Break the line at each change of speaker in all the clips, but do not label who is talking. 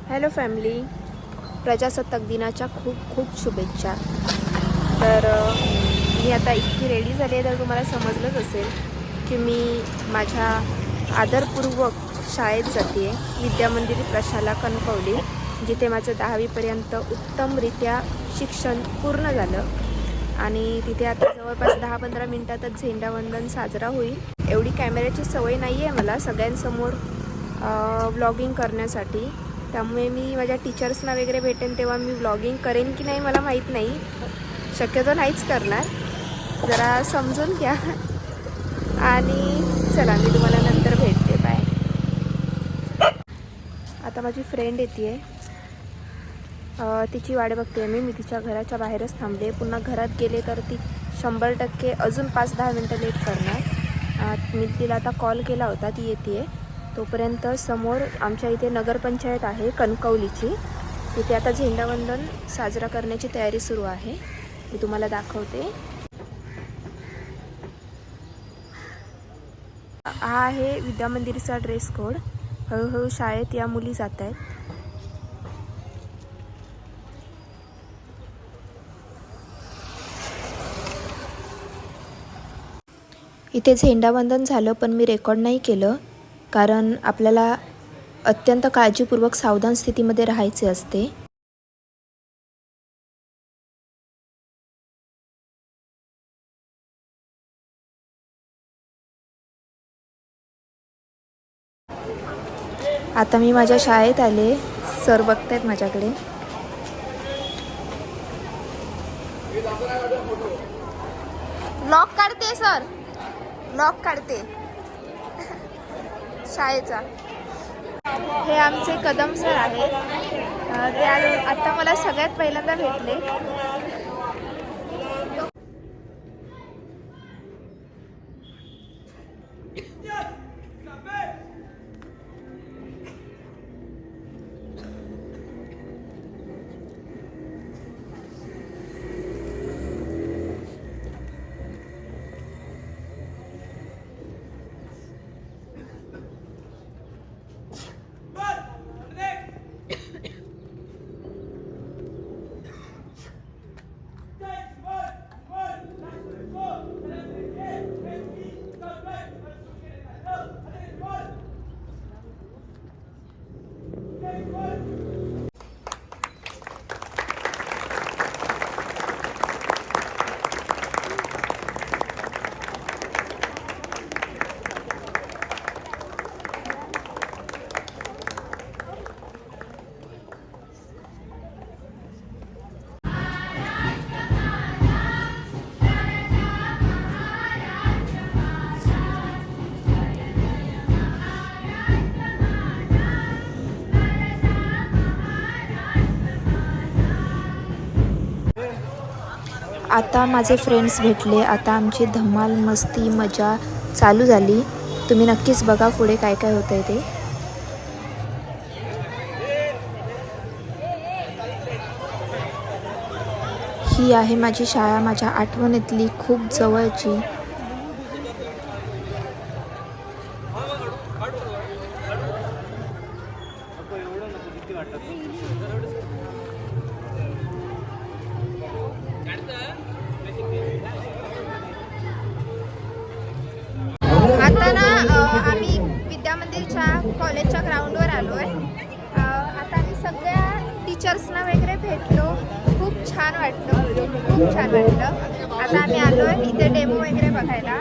Hello family, प्रजासत्ताक दिनाच्या खूप खूप शुभेच्छा. तर मी आता इतकी रेडी झाली आहे तर तुम्हाला समजलंच असेल की मी माझ्या आदरपूर्वक शाळेत जाते आहे, विद्यामंदिर प्रशाला कणकवली, जिथे माझं 10वीपर्यंत उत्तमरित्या शिक्षण पूर्ण झालं. आणि तिथे आता जवळपास 10-15 मिनटातच झेंडावंदन साजरा होईल. एवढी कॅमेऱ्याची सवय नाही आहे मला सगळ्यांसमोर व्लॉगिंग करण्यासाठी, त्यामुळे मी माझ्या टीचर्सना वगैरे भेटेन तेव्हा मी व्लॉगिंग करेन की नाही मला माहीत नाही. शक्यतो नाहीच करणार, जरा समजून घ्या. आणि चला मी तुम्हाला नंतर भेटते. बाय. आता माझी फ्रेंड येते आहे, तिची वाट बघते मी तिच्या घराच्या बाहेरच थांबले. पुन्हा घरात गेले तर ती 100% अजून 5-10 मिनटं लेट करणार. मी तिला आता कॉल केला होता, ती येते आहे. तोपर्यंत समोर आमच्या इथे नगरपंचायत आहे कणकवलीची, तिथे आता झेंडावंदन साजरा करण्याची तयारी सुरू आहे. मी तुम्हाला दाखवते. हा आहे विद्यामंदिरचा ड्रेस कोड. हळूहळू शाळेत या मुली जात आहेत. इथे झेंडावंदन झालं पण मी रेकॉर्ड नाही केलं, कारण आपल्याला अत्यंत काळजीपूर्वक सावधान स्थितीमध्ये राहायचे असते. आता मी माझ्या शाळेत आले. सर बघतायत माझ्याकडे. ब्लॉग काढते सर, ब्लॉग काढते शाळेचा. हे आमचे कदम सर आहेत. ते आता मला सगळ्यात पहिल्यांदा भेटले. आता माझे फ्रेंड्स भेटले. आता आमची धमाल मस्ती मजा चालू झाली. तुम्ही नक्कीच बघा पुढे काय काय होतंय ते. ही आहे माझी शाळा, माझ्या आठवणीतली खूप जवळची. आता ना आम्ही विद्यामंदिरच्या कॉलेजच्या ग्राउंडवर आलो आहे. आता आम्ही सगळ्या टीचर्सना वगैरे भेटलो. खूप छान वाटलं, खूप छान वाटलं. आता आम्ही आलो आहे इथे डेमो वगैरे बघायला.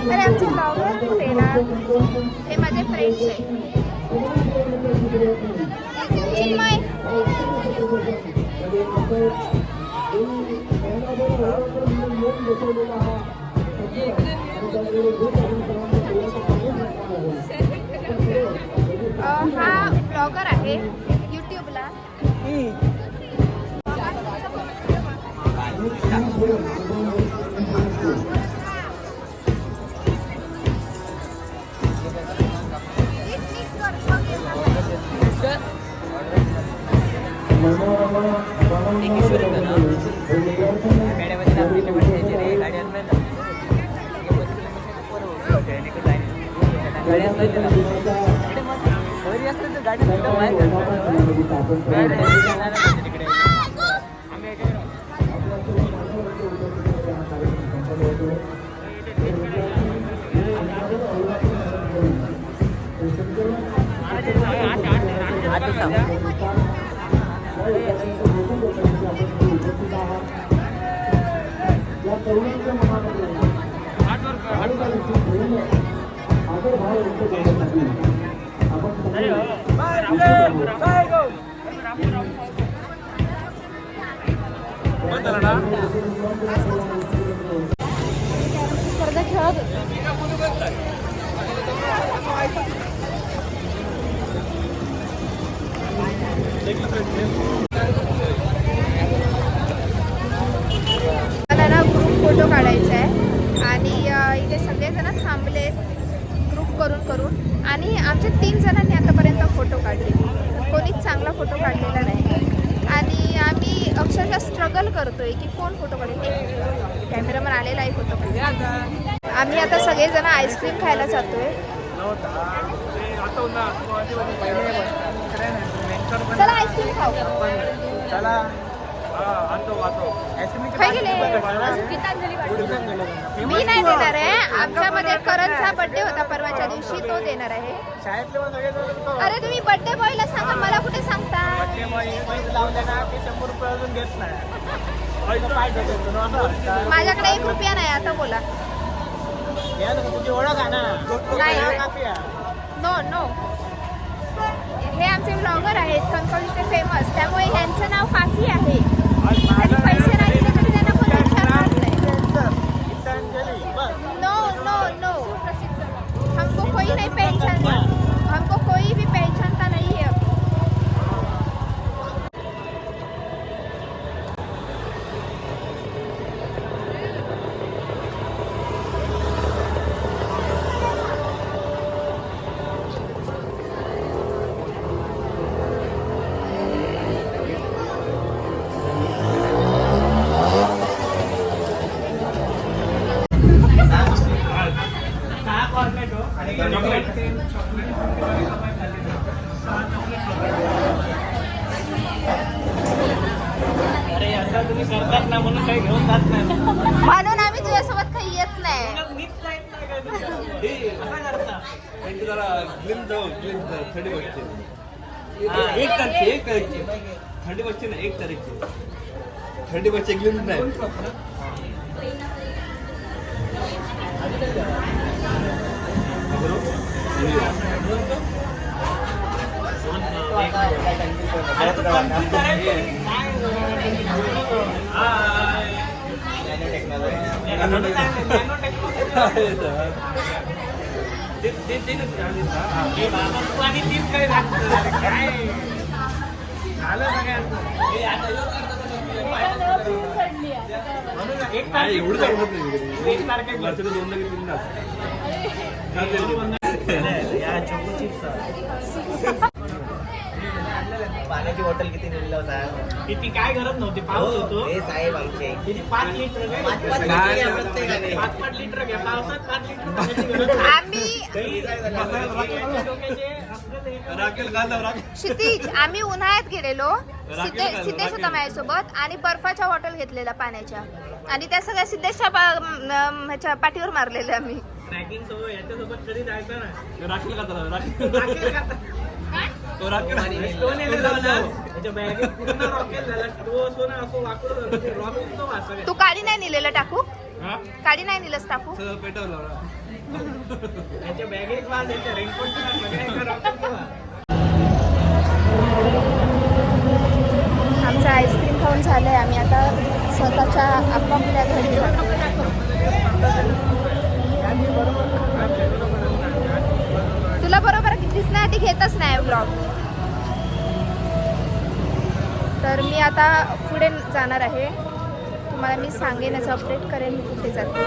अरे आमचे ब्लॉगर कुठे ना, हे माझे फ्रेंड्स आहेत. चिन्मय हा ब्लॉगर आहे यूट्यूबला.
गाडी
स्पर्धा खेळत मला ना ग्रुप फोटो काढायचा आहे आणि इथे सगळेजण थांबलेत ग्रुप करून आणि आमच्या 3 जणांनी आतापर्यंत फोटो काढले. कोणीच चांगला फोटो काढलेला नाही आणि आम्ही अक्षरशः स्ट्रगल करतोय की कोण फोटो काढेल. कॅमेरामन आलेला आहे फोटो काढायला. आम्ही आता सगळेजण आईस्क्रीम खायला जातोय. चला आईस्क्रीम खाऊ. काय गेले? मी नाही देणार आहे. आमच्यामध्ये करणचा बर्थडे होता परवाच्या दिवशी, तो देणार आहे. अरे तुम्ही बर्थडे बॉयला सांगा, मला कुठे सांगता. माझ्याकडे 1 रुपया नाही. आता बोला. नाही. नो नो, हे आमचे ब्लॉगर आहेत कंकणचे फेमस, त्यामुळे यांचं नाव काफी आहे. त्यांनी पैसे नाही दिले तरी त्यांना कोणी विचारणार नाही. नो नो नो, हमको कोई नहीं पहचानता, हमको कोई भी पहचानता नहीं है. म्हणून आम्ही तुझ्यासोबत काही येत नाही.
थंडी बच्चे ना 1 तारीख थंडी बच्चे ग्लिम्स नाही.
पाण्याची बॉटल किती नेलेलं होता?
किती काय गरज नव्हती, पाऊस होतो.
हे साहेब आमचे
किती 5 लिटर घ्या.
5
लिटर घ्या. पावसात 5 लिटर पाण्याची गरज नाही.
आम्ही क्षितिज, आम्ही उन्हाळ्यात गेलेलो. सिद्धेश होता माझ्यासोबत आणि बर्फाच्या बॉटल घेतलेल्या पाण्याच्या आणि त्या सगळ्या सिद्धेशच्या ह्याच्या पाठीवर मारलेल्या आम्ही.
ट्रॅकिंग सोबत याच्यासोबत कधी जायचं ना.
राखील का
तू काडी नाही नेलेलं टाकू? काडी नाही नेलंस टाकू?
पेटवलं
त्याच्या बॅगेत वाज याच्या रेनकोट
आमचं आईस्क्रीम खाऊन झालंय. आम्ही आता स्वतःच्या आपापल्या घरी जातो. तुला बरोबर दिसणार, ती घेतच नाही ब्लॉग. तर मी आता पुढे जाणार आहे. तुम्हाला मी सांगेन, अपडेट करेन मी कुठे जाते.